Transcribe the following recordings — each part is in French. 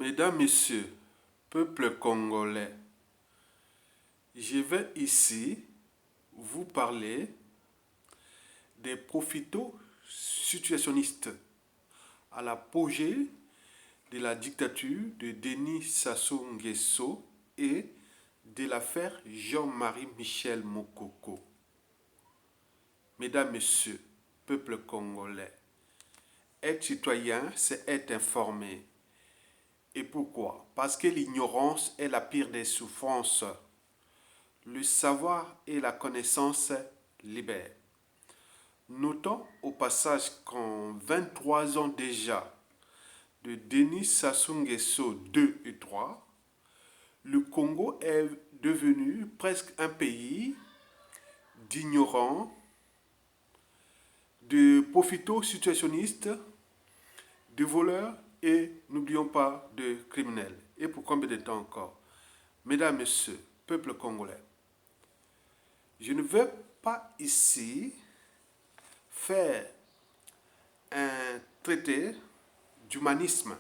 Mesdames, Messieurs, peuple congolais, je vais ici vous parler des profito-situationnistes à l'apogée de la dictature de Denis Sassou Nguesso et de l'affaire Jean-Marie Michel Mokoko. Mesdames, Messieurs, peuple congolais, être citoyen, c'est être informé. Et pourquoi? Parce que l'ignorance est la pire des souffrances. Le savoir et la connaissance libèrent. Notons au passage qu'en 23 ans déjà de Denis Sassou Nguesso 2 et 3, le Congo est devenu presque un pays d'ignorants, de profito-situationnistes, de voleurs et, n'oublions pas, de criminels. Et pour combien de temps encore? Mesdames, Messieurs, peuple congolais, je ne veux pas ici faire un traité d'humanisme,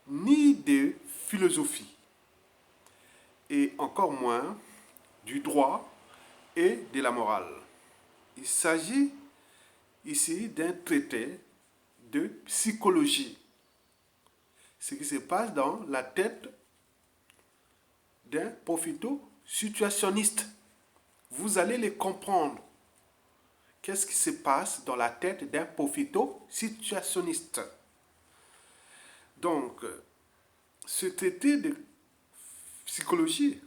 ni de philosophie, et encore moins du droit et de la morale. Il s'agit ici d'un traité de psychologie. Ce qui se passe dans la tête d'un profito-situationniste. Vous allez les comprendre. Qu'est-ce qui se passe dans la tête d'un profito-situationniste? Donc, ce traité de psychologie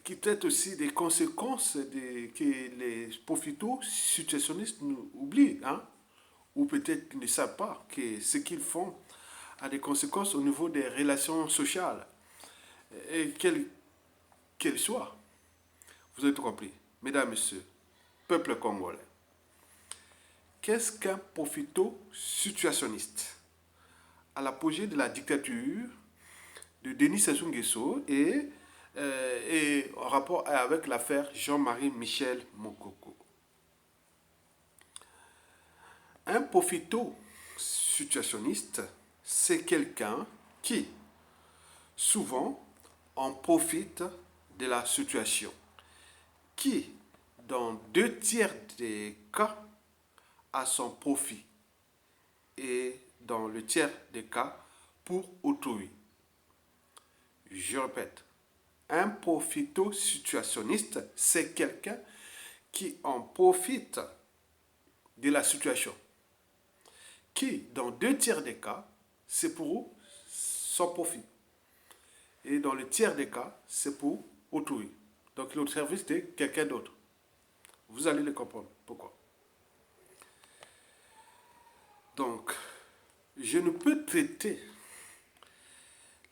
qui traite aussi des conséquences que les profito-situationnistes nous oublient, hein? Ou peut-être ne savent pas que ce qu'ils font a des conséquences au niveau des relations sociales, et qu'elles soient. Vous avez tout compris. Mesdames, Messieurs, peuple congolais, qu'est-ce qu'un profito-situationniste? À l'apogée de la dictature de Denis Sassou Nguesso et en rapport avec l'affaire Jean-Marie Michel Mokoko. Un profito-situationniste, c'est quelqu'un qui, souvent, en profite de la situation, qui, dans 2 tiers des cas, a son profit et dans le tiers des cas, pour autrui. Je répète, un profito-situationniste, c'est quelqu'un qui en profite de la situation, qui, dans 2 tiers des cas, c'est pour son profit. Et dans le tiers des cas, c'est pour autrui. Donc, il est au service de quelqu'un d'autre. Vous allez le comprendre. Pourquoi? Donc, je ne peux traiter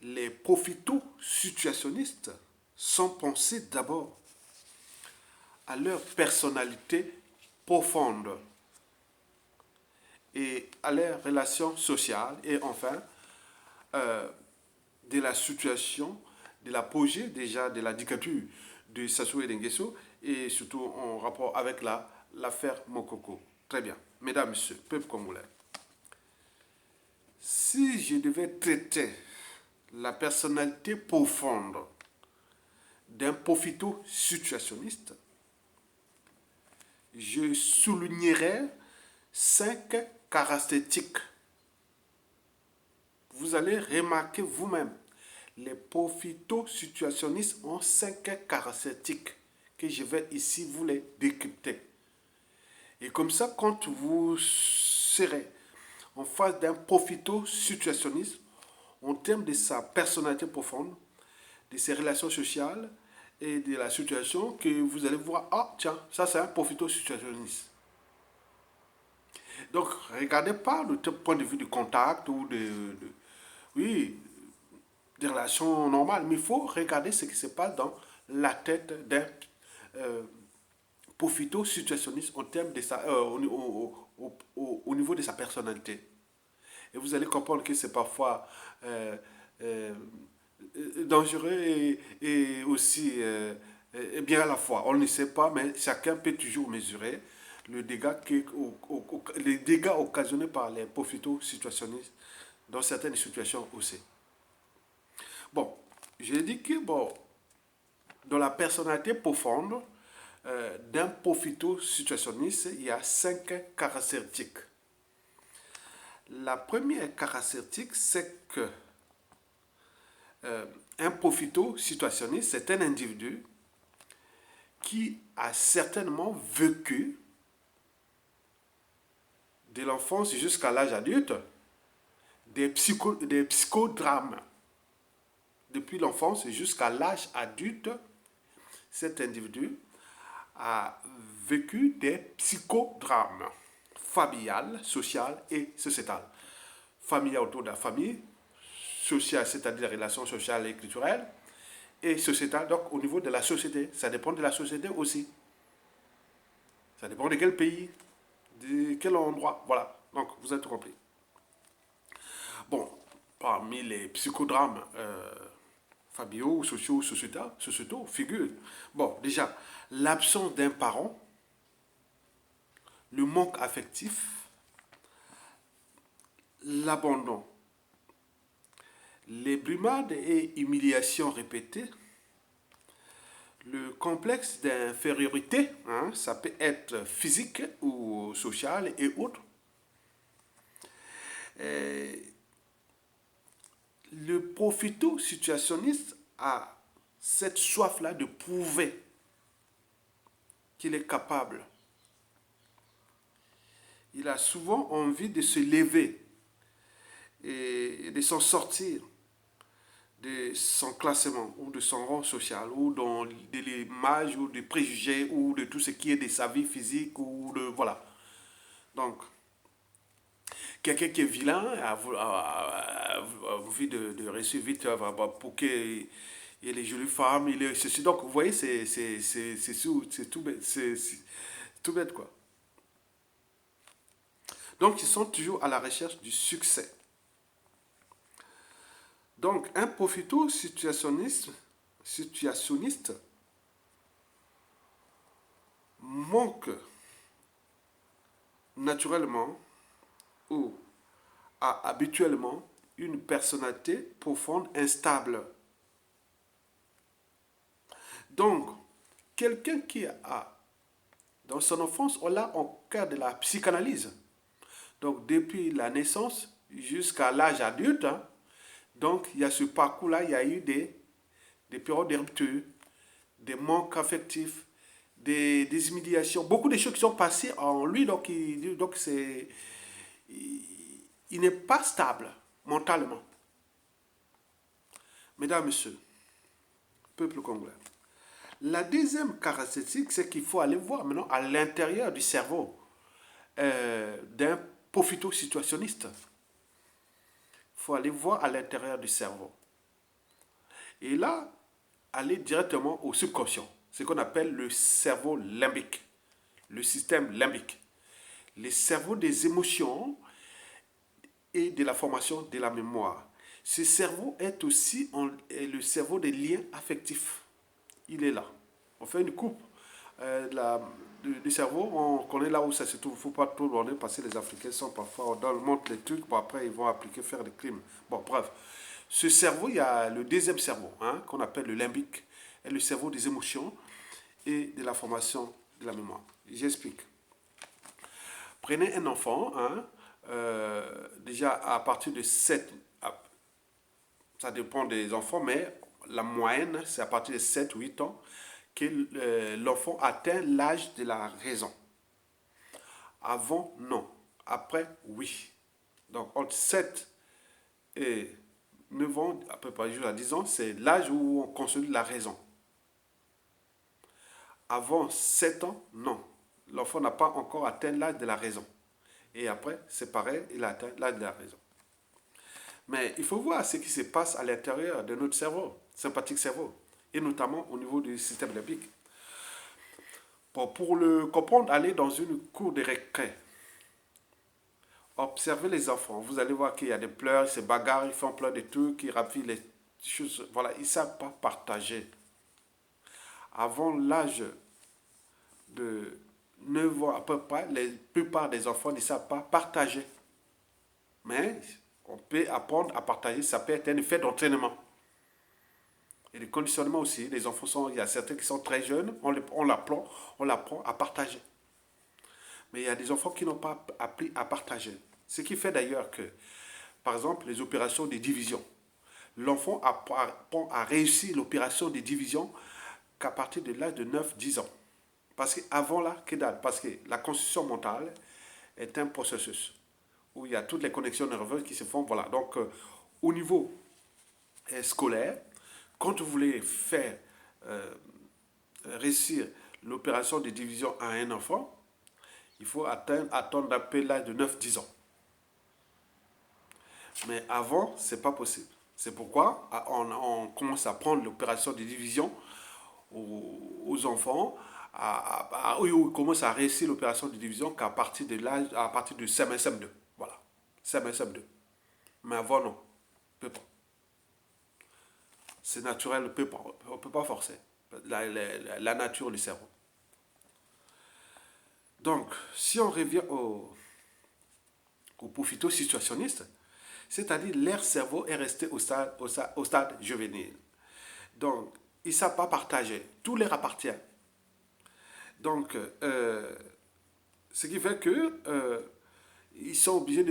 les profito-situationnistes sans penser d'abord à leur personnalité profonde et à leurs relations sociales et enfin de la situation, de l'apogée déjà de la dictature de Sassou Nguesso et surtout en rapport avec l'affaire Mokoko. Très bien. Mesdames, Messieurs, peuple congolais, si je devais traiter la personnalité profonde d'un profito-situationniste, je soulignerai 5 caractéristiques. Vous allez remarquer vous-même, les profito-situationnistes ont 5 caractéristiques que je vais ici vous les décrypter. Et comme ça, quand vous serez en face d'un profito-situationniste, en termes de sa personnalité profonde, de ses relations sociales et de la situation, que vous allez voir, ah tiens, ça c'est un profito-situationniste. Donc, regardez pas de point de vue de contact ou oui, des relations normales, mais il faut regarder ce qui se passe dans la tête d'un profito-situationniste en termes de au niveau de sa personnalité. Et vous allez comprendre que c'est parfois dangereux et aussi bien à la fois. On ne sait pas, mais chacun peut toujours mesurer les dégâts occasionnés par les profito-situationnistes dans certaines situations aussi. Bon, j'ai dit que, bon, dans la personnalité profonde d'un profito-situationniste, il y a 5 caractéristiques. La première caractéristique, c'est que un profito-situationniste, c'est un individu qui a certainement vécu de l'enfance jusqu'à l'âge adulte des psychodrames. Depuis l'enfance jusqu'à l'âge adulte, cet individu a vécu des psychodrames familial, social et sociétal. Familial autour de la famille, social, c'est-à-dire les relations sociales et culturelles, et sociétal, donc au niveau de la société. Ça dépend de la société aussi. Ça dépend de quel pays, de quel endroit. Voilà, donc vous avez tout compris. Bon, parmi les psychodrames familiaux, sociaux, sociétaux figurent, bon, déjà, l'absence d'un parent, le manque affectif, l'abandon, les brimades et humiliations répétées, le complexe d'infériorité, hein, ça peut être physique ou social et autres. Et le profito-situationniste a cette soif-là de prouver qu'il est capable. Il a souvent envie de se lever et de s'en sortir de son classement ou de son rang social ou de l'image ou des préjugés ou de tout ce qui est de sa vie physique ou de voilà. Donc, quelqu'un qui est vilain a envie de réussir vite pour qu'il y ait les jolies femmes, il est ceci. Donc, vous voyez, c'est tout bête, quoi. Donc, ils sont toujours à la recherche du succès. Donc, un situationniste manque naturellement ou a habituellement une personnalité profonde, instable. Donc, quelqu'un qui a, dans son enfance, on l'a en cas de la psychanalyse. Donc, depuis la naissance jusqu'à l'âge adulte, hein, donc il y a ce parcours-là, il y a eu des périodes de rupture, des manques affectifs, des humiliations, beaucoup de choses qui sont passées en lui, donc il n'est pas stable mentalement. Mesdames, Messieurs, peuple congolais, la deuxième caractéristique, c'est qu'il faut aller voir maintenant à l'intérieur du cerveau d'un profito-situationniste. Il faut aller voir à l'intérieur du cerveau. Et là, aller directement au subconscient, ce qu'on appelle le cerveau limbique, le système limbique, le cerveau des émotions et de la formation de la mémoire. Ce cerveau est aussi le cerveau des liens affectifs. Il est là. On fait une coupe du cerveau, on connaît là où ça se trouve. Il ne faut pas trop demander parce que les Africains sont parfois, on montre les trucs, bon, après ils vont appliquer, faire des crimes. Bon, bref. Ce cerveau, il y a le deuxième cerveau, hein, qu'on appelle le limbique, et le cerveau des émotions et de la formation de la mémoire. J'explique. Prenez un enfant, hein, déjà à partir de 7, ça dépend des enfants, mais la moyenne, c'est à partir de 7 ou 8 ans que l'enfant atteint l'âge de la raison. Avant, non. Après, oui. Donc, entre 7 et 9 ans, à peu près jusqu'à 10 ans, c'est l'âge où on consolide la raison. Avant 7 ans, non. L'enfant n'a pas encore atteint l'âge de la raison. Et après, c'est pareil, il a atteint l'âge de la raison. Mais il faut voir ce qui se passe à l'intérieur de notre cerveau, sympathique cerveau, et notamment au niveau du système limbique. Bon, pour le comprendre, allez dans une cour de récré. Observez les enfants. Vous allez voir qu'il y a des pleurs, ils se bagarrent, ils font plein de trucs, ils raffinent les choses. Voilà, ils ne savent pas partager. Avant l'âge de 9 ans à peu près, la plupart des enfants ne savent pas partager. Mais peut apprendre à partager, ça peut être un effet d'entraînement. Et le conditionnement aussi, les enfants il y a certains qui sont très jeunes, on l'apprend à partager. Mais il y a des enfants qui n'ont pas appris à partager. Ce qui fait d'ailleurs que, par exemple, les opérations de division. L'enfant apprend à réussir l'opération de division qu'à partir de l'âge de 9-10 ans. Parce qu'avant là, que dalle. Parce que la construction mentale est un processus où il y a toutes les connexions nerveuses qui se font. Voilà. Donc, au niveau scolaire, quand vous voulez faire réussir l'opération de division à un enfant, il faut attendre un peu l'âge de 9-10 ans. Mais avant, ce n'est pas possible. C'est pourquoi on commence à prendre l'opération de division aux enfants, où ils commencent à réussir l'opération de division qu'à partir de l'âge, à partir de CM1, CM2. Voilà. CM1, CM2. Mais avant, non. On ne peut pas. C'est naturel, on ne peut pas forcer. La nature du cerveau. Donc, si on revient au profito situationniste, c'est-à-dire leur cerveau est resté au stade juvénile. Donc, ils ne savent pas partager. Tout leur appartient. Donc, ce qui fait que ils sont obligés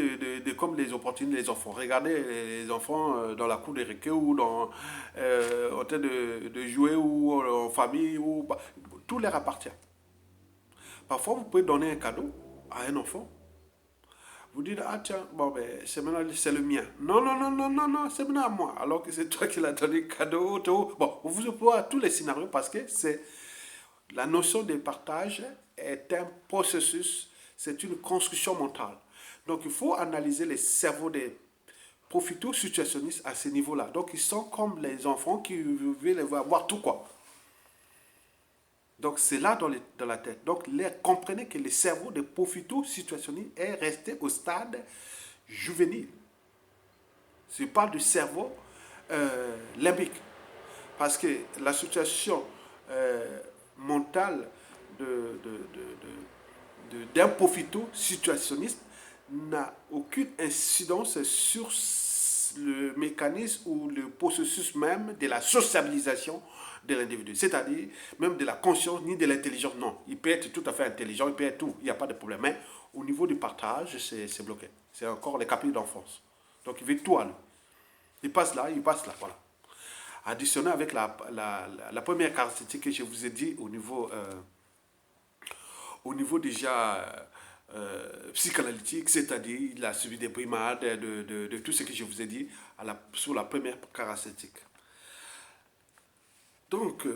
comme les opportunités des enfants. Regardez les enfants dans la cour de récré ou en train de jouer ou en famille. Tout leur appartient. Parfois, vous pouvez donner un cadeau à un enfant. Vous dites, ah tiens, bon, ben, c'est le mien. Non, non, non, non, non, non, c'est maintenant à moi. Alors que c'est toi qui l'as donné le cadeau. Tout. Bon, vous emploie tous les scénarios parce que la notion de partage est un processus, c'est une construction mentale. Donc, il faut analyser les cerveaux des profito-situationnistes à ce niveau-là. Donc, ils sont comme les enfants qui veulent avoir tout, quoi. Donc, c'est là dans la tête. Donc, comprenez que le cerveau des profito-situationnistes est resté au stade juvénile. Je parle du cerveau limbique. Parce que la situation mentale d'un profito situationniste n'a aucune incidence sur le mécanisme ou le processus même de la sociabilisation de l'individu. C'est-à-dire même de la conscience ni de l'intelligence. Non, il peut être tout à fait intelligent, il peut être tout, il n'y a pas de problème. Mais au niveau du partage, c'est bloqué. C'est encore les capitaux d'enfance. Donc il veut tout à lui. Il passe là, voilà. Additionné avec la première caractéristique que je vous ai dit au niveau déjà psychanalytique, c'est-à-dire il a suivi des brimades de tout ce que je vous ai dit sur la première caractéristique. Donc,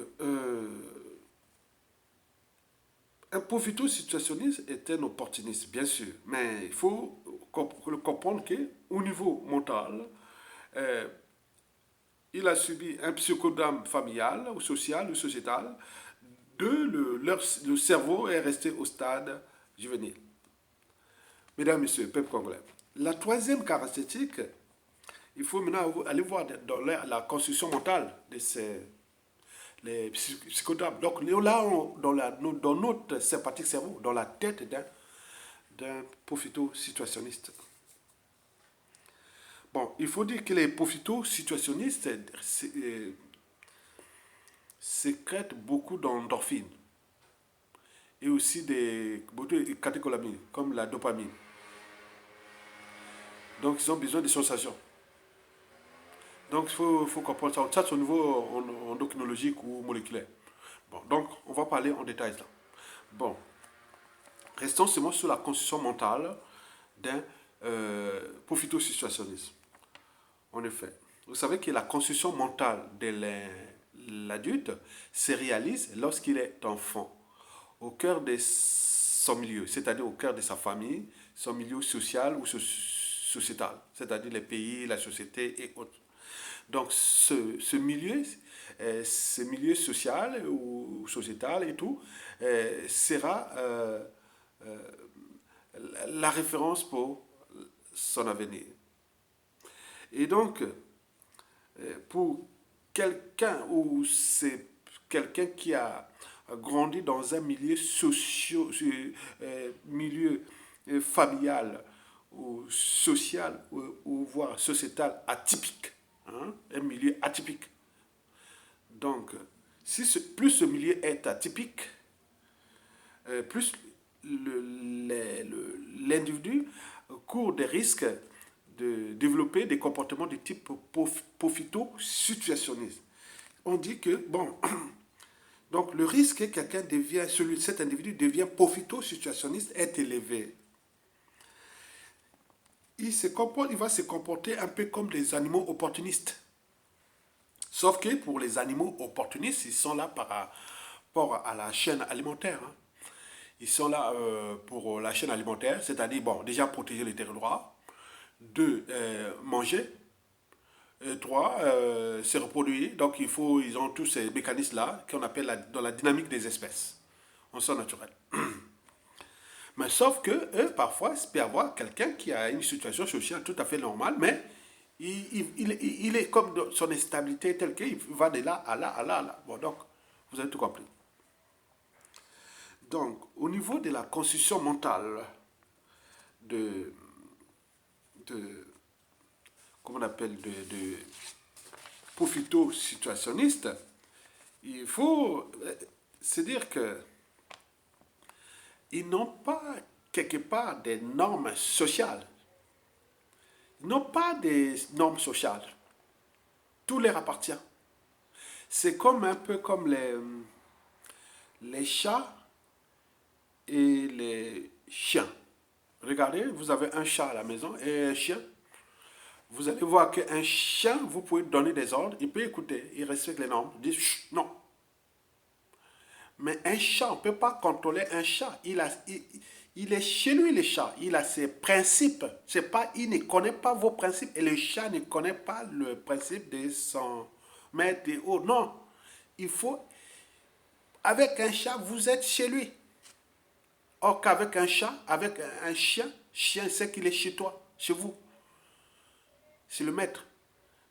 un profito situationniste est un opportuniste, bien sûr, mais il faut comprendre qu'au niveau mental, il a subi un psychodrame familial ou social ou sociétal, le cerveau est resté au stade juvénile. Mesdames, Messieurs, peuple congolais. La troisième caractéristique, il faut maintenant aller voir dans la construction mentale de les psychodrames. Donc là, dans notre sympathique cerveau, dans la tête d'un profito-situationniste. Bon, il faut dire que les profito-situationnistes sécrètent beaucoup d'endorphines et aussi beaucoup de catécholamines, comme la dopamine. Donc, ils ont besoin de sensations. Donc, il faut comprendre ça. Ça, c'est au niveau endocrinologique ou moléculaire. Bon, donc, on va parler en détail là. Bon, restons seulement sur la construction mentale d'un profito-situationnisme. En effet, vous savez que la construction mentale de l'adulte se réalise lorsqu'il est enfant, au cœur de son milieu, c'est-à-dire au cœur de sa famille, son milieu social ou sociétal, c'est-à-dire les pays, la société et autres. Donc ce milieu social ou sociétal et tout, sera la référence pour son avenir. Et donc, pour quelqu'un ou c'est quelqu'un qui a grandi dans un milieu milieu familial ou social ou voire sociétal atypique, hein, un milieu atypique. Donc, si plus ce milieu est atypique, plus l'individu court des risques de développer des comportements de type profito-situationniste. On dit que, bon, donc le risque que quelqu'un devient, cet individu devient profito-situationniste est élevé. Il va se comporter un peu comme des animaux opportunistes. Sauf que pour les animaux opportunistes, ils sont là par rapport à la chaîne alimentaire. Hein. Ils sont là pour la chaîne alimentaire, c'est-à-dire, bon, déjà protéger les territoires, deux, manger, trois, se reproduire. Donc, ils ont tous ces mécanismes-là qu'on appelle dans la dynamique des espèces, en son naturel. Mais sauf que, parfois, il peut y avoir quelqu'un qui a une situation sociale tout à fait normale, mais il est comme son instabilité telle qu'il va de là à là, à là, à là. Bon, donc, vous avez tout compris. Donc, au niveau de la constitution mentale de comment on appelle, de profito-situationniste, il faut se dire que ils n'ont pas quelque part des normes sociales. Ils n'ont pas des normes sociales. Tout leur appartient. C'est comme un peu comme les chats et les chiens. Regardez, vous avez un chat à la maison et un chien. Vous allez voir qu'un chien, vous pouvez donner des ordres, il peut écouter, il respecte les normes, il dit chut, non. Mais un chat, on ne peut pas contrôler un chat. Il est chez lui, le chat. Il a ses principes. C'est pas, il ne connaît pas vos principes. Et le chat ne connaît pas le principe de son maître et autres. Non. Il faut. Avec un chat, vous êtes chez lui. Or qu'avec un chat, avec un chien, chien sait qu'il est chez toi, chez vous. C'est le maître.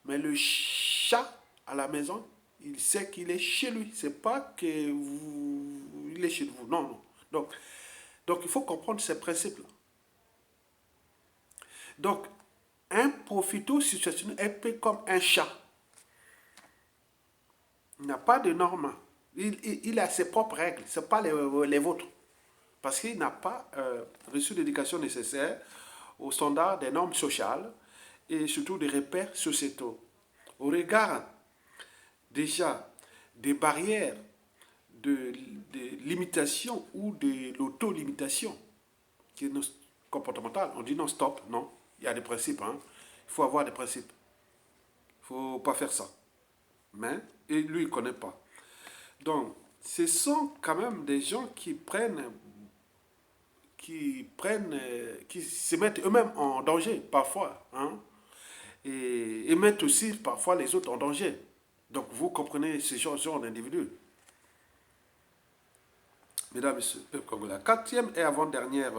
Mais le chat à la maison, il sait qu'il est chez lui. C'est pas que il est chez vous. Non, non. Donc il faut comprendre ces principes-là. Donc, un profito-situationnel est peu comme un chat. Il n'a pas de normes. Il a ses propres règles. Ce n'est pas les vôtres. Parce qu'il n'a pas reçu l'éducation nécessaire aux standards des normes sociales et surtout des repères sociétaux. Au regard déjà des barrières de limitation ou de l'auto-limitation qui est comportementale. On dit non, stop, non. Il y a des principes. Hein. Il faut avoir des principes. Il ne faut pas faire ça. Mais, et lui, il ne connaît pas. Donc, ce sont quand même des gens qui se mettent eux-mêmes en danger parfois. Hein, et mettent aussi parfois les autres en danger. Donc, vous comprenez ce genre d'individus. Mesdames et messieurs, peuple congolais. La quatrième et avant-dernière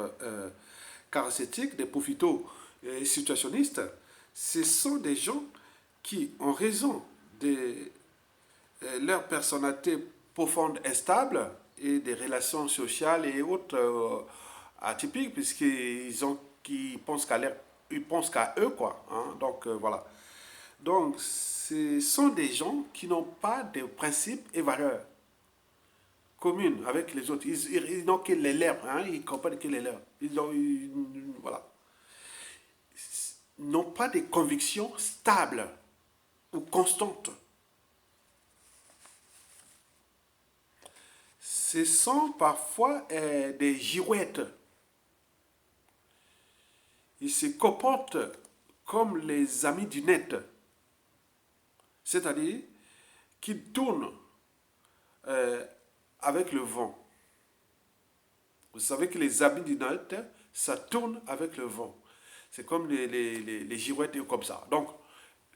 caractéristique des profitos situationnistes, ce sont des gens qui, en raison de leur personnalité profonde et stable et des relations sociales et autres atypiques, qu'ils pensent qu'à eux, quoi. Hein, donc, voilà. Donc, ce sont des gens qui n'ont pas de principes et valeurs communes avec les autres. Ils n'ont que les leurs, hein, ils comprennent que les leurs. Voilà. Ils n'ont pas de convictions stables ou constantes. Ce sont parfois des girouettes. Ils se comportent comme les amis du net. C'est-à-dire qu'ils tournent avec le vent. Vous savez que les amis du net, ça tourne avec le vent. C'est comme les girouettes comme ça. Donc,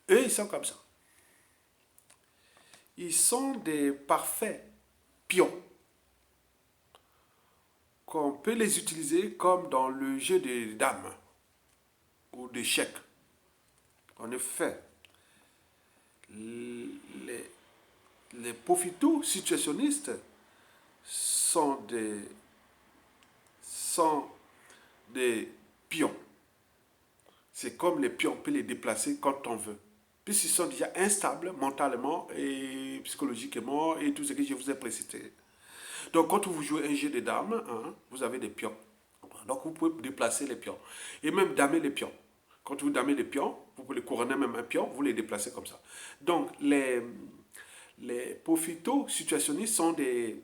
eux, ils sont comme ça. Ils sont des parfaits pions. Qu'on peut les utiliser comme dans le jeu des dames ou d'échecs. En effet, les profito-situationnistes sont des pions. C'est comme les pions, on peut les déplacer quand on veut. Puisqu'ils sont déjà instables mentalement et psychologiquement et tout ce que je vous ai précité. Donc quand vous jouez un jeu de dames, hein, vous avez des pions. Donc vous pouvez déplacer les pions. Et même damer les pions. Quand vous damez les pions, vous pouvez couronner même un pion, vous les déplacez comme ça. Donc les profito situationnistes sont des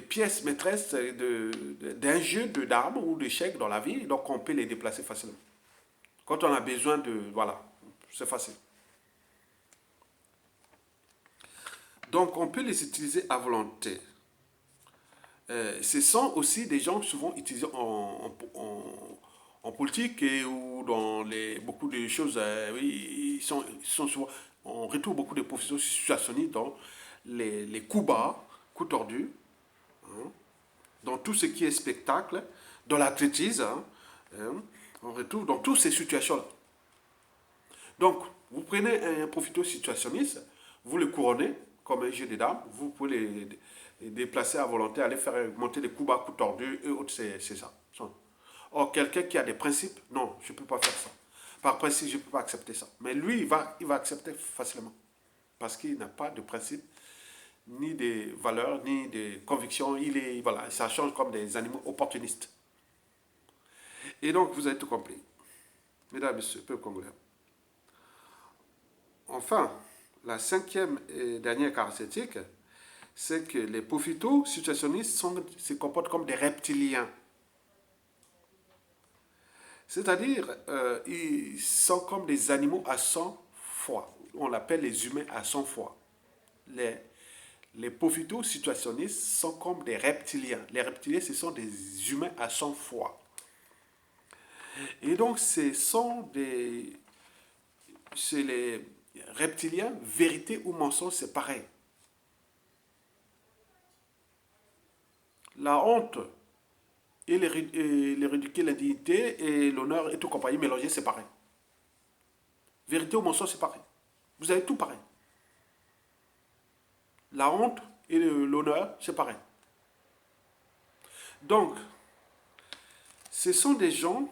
pièces maîtresses d'un jeu de dames ou d'échecs dans la vie, donc on peut les déplacer facilement. Quand on a besoin de... Voilà, c'est facile. Donc on peut les utiliser à volonté. Ce sont aussi des gens souvent utilisés en politique et ou dans beaucoup de choses. Oui, ils sont souvent, on retrouve beaucoup de professeurs situationnistes dans les coups bas, coups tordus, hein, dans tout ce qui est spectacle, dans l'athlétisme, on retrouve dans toutes ces situations-là. Donc, vous prenez un profito situationniste, vous le couronnez comme un jeu de dames, vous pouvez les déplacer à volonté, aller faire monter des coups bas, coups tordus et autres, c'est ça. Or, quelqu'un qui a des principes, non, je ne peux pas faire ça. Par principe, je ne peux pas accepter ça. Mais lui, il va accepter facilement. Parce qu'il n'a pas de principe, ni de valeurs, ni de convictions. Voilà, ça change comme des animaux opportunistes. Et donc, vous avez tout compris. Mesdames et messieurs, peuple congolais. Enfin, la cinquième et dernière caractéristique, c'est que les profitaux situationnistes se comportent comme des reptiliens. C'est-à-dire, ils sont comme des animaux à sang froid. On l'appelle les humains à sang froid. Les profitaux situationnistes sont comme des reptiliens. Les reptiliens, ce sont des humains à sang froid. Et donc, c'est les reptiliens, vérité ou mensonge, c'est pareil. La honte et les ridicules, l'indignité et l'honneur et tout compagnie mélangés, c'est pareil. Vérité ou mensonge, c'est pareil. Vous avez tout pareil. La honte et l'honneur, c'est pareil. Donc, ce sont des gens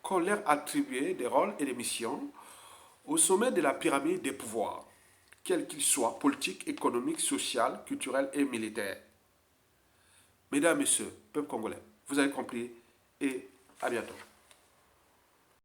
qu'on leur attribué des rôles et des missions au sommet de la pyramide des pouvoirs, quels qu'ils soient, politiques, économiques, sociaux, culturels et militaires. Mesdames, Messieurs, peuple congolais, vous avez compris et à bientôt.